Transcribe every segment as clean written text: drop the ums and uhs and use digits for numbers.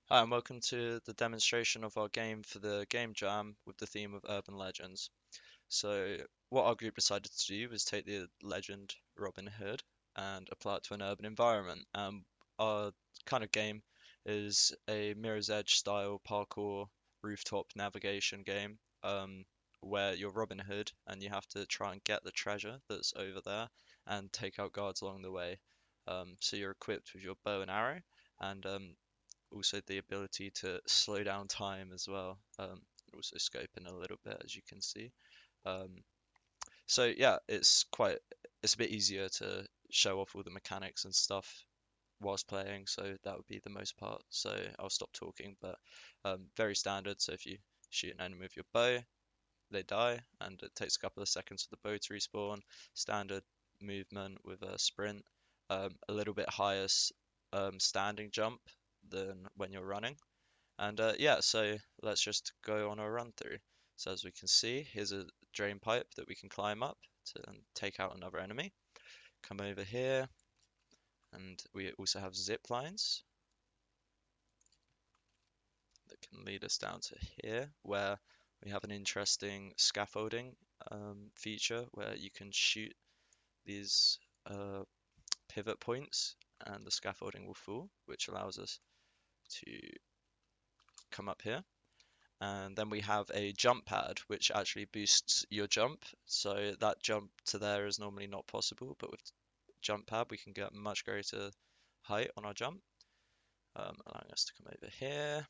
Hi, and welcome to the demonstration of our game for the Game Jam with the theme of urban legends. So, what our group decided to do was take the legend Robin Hood and apply it to an urban environment. Our kind of game is a Mirror's Edge style parkour rooftop navigation game, where you're Robin Hood and you have to try and get the treasure that's over there and take out guards along the way. So you're equipped with your bow and arrow, and also the ability to slow down time as well. Also scoping a little bit, as you can see. Um, so yeah, it's a bit easier to show off all the mechanics and stuff whilst playing. So that would be the most part. So I'll stop talking, but very standard. So if you shoot an enemy with your bow, they die, and it takes a couple of seconds for the bow to respawn. Standard movement with a sprint, a little bit higher standing jump than when you're running. And yeah, so let's just go on a run through. So as we can see, here's a drain pipe that we can climb up to take out another enemy. Come over here, and we also have zip lines that can lead us down to here, where we have an interesting scaffolding feature where you can shoot these uh, pivot points and the scaffolding will fall, which allows us to come up here. And then we have a jump pad, which actually boosts your jump. So that jump to there is normally not possible, but with jump pad, we can get much greater height on our jump, allowing us to come over here,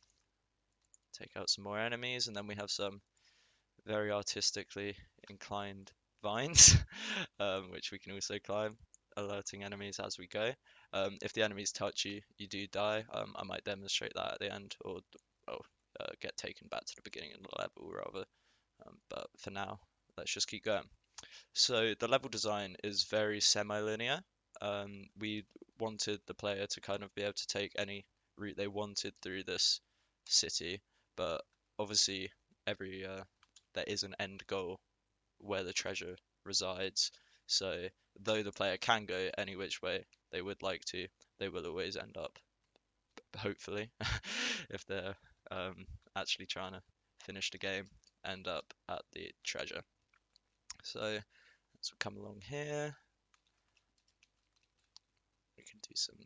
take out some more enemies, and then we have some very artistically inclined vines, which we can also climb, alerting enemies as we go. If the enemies touch you, you do die. I might demonstrate that at the end, or get taken back to the beginning of the level rather. But for now, let's just keep going. So the level design is very semi-linear. We wanted the player to kind of be able to take any route they wanted through this city, but obviously every there is an end goal where the treasure resides. So though the player can go any which way they would like to, they will always end up, hopefully, if they're actually trying to finish the game, end up at the treasure. So let's come along here. We can do some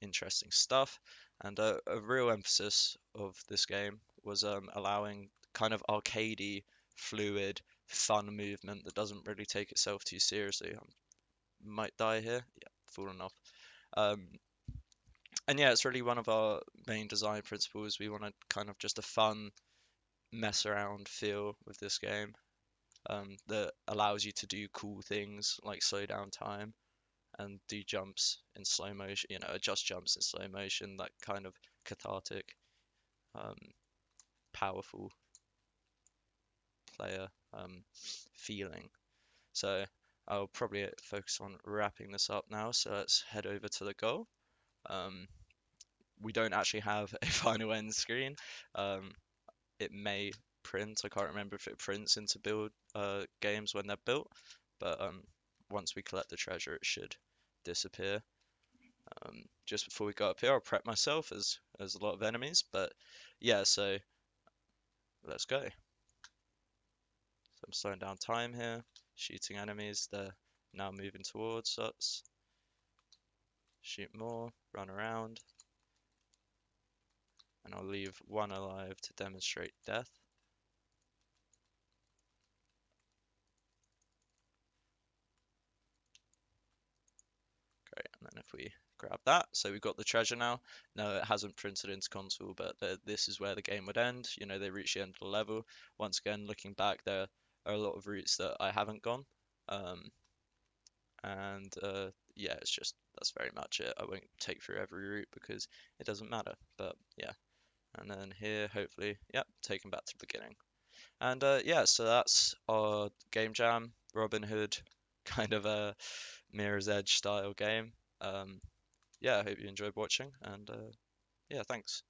interesting stuff. And a real emphasis of this game was allowing kind of arcadey, fluid, fun movement that doesn't really take itself too seriously. I might die here. Yeah, fallen off. Um, and yeah, it's really one of our main design principles. We wanted kind of just a fun, mess around feel with this game, that allows you to do cool things like slow down time and do jumps in slow motion, adjust jumps in slow motion, that kind of cathartic, um, powerful player feeling. So I'll probably focus on wrapping this up now. So let's head over to the goal. Um, we don't actually have a final end screen. Um, it may print. I can't remember if it prints into build games when they're built, but once we collect the treasure, it should disappear. Just before we go up here, I'll prep myself as there's a lot of enemies, but yeah, so let's go. So I'm slowing down time here, shooting enemies. They're now moving towards us. Shoot more, run around, and I'll leave one alive to demonstrate death. Great, and then if we grab that, so we've got the treasure now. No, it hasn't printed into console, but this is where the game would end. They reach the end of the level. Once again, looking back, there are a lot of routes that I haven't gone. And yeah, that's very much it. I won't take through every route because it doesn't matter, but yeah. And then here, hopefully, yep, taken back to the beginning. And yeah, so that's our Game Jam Robin Hood kind of a Mirror's Edge style game. Yeah, I hope you enjoyed watching, and yeah, thanks.